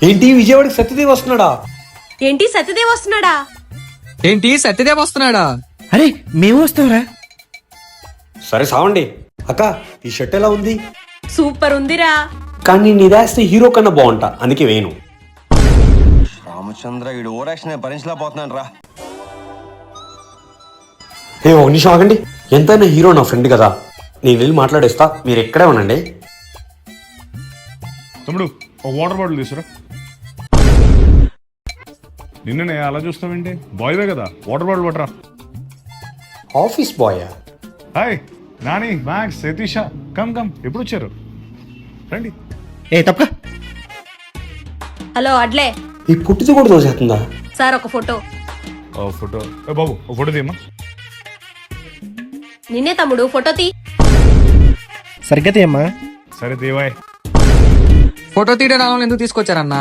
ఏంటి విజయవాడకి సత్యదేవ్ వస్తున్నాడా? ఏంటి సత్యదేవ్ వస్తున్నాడా? ఏంటి సత్యదేవ్ వస్తున్నాడా? అరే మేము వస్తాంరా. సరే సావండి. అక్క ఈ షర్ట్ ఎలా ఉంది? సూపర్ ఉందిరా. కానీ నీదేస్తే హీరో కన్నా బాగుంటా, అందుకే వేను. రామచంద్ర వీడు ఓరాక్షన్ భరించలేకపోతున్నాను రా. ఒక నిమిషం ఆగండి. ఎంతైనా హీరో నా ఫ్రెండ్ కదా, నేను వెళ్ళి మాట్లాడేస్తా, మీరు ఎక్కడే ఉండండి. తమ్ముడు ఒక వాటర్ బాటిల్ తీసుకురా. నిన్ననే అలా చూస్తావేంటి? బాయ్వే కదా, వాటర్ బాటిల్ పట్టరా. Office boy. Hi Nani, max, Satish, come come. ఎప్పుడు వచ్చారు? రండి. ఏ తప్పక. హలో అడ్లే. ఈ పుట్టిది కూడా తోసేస్తుందా? సార్ ఒక ఫోటో. ఫోటో బాబు, ఓ ఫోటో తీయమ్మా. నిన్నే తమ్ముడు, ఫోటో తీ. సరిగ్గా తీయమ్మా. సరే దేవాయ్. ఫోటో తీయడం ఎందుకు తీసుకొచ్చారన్నా?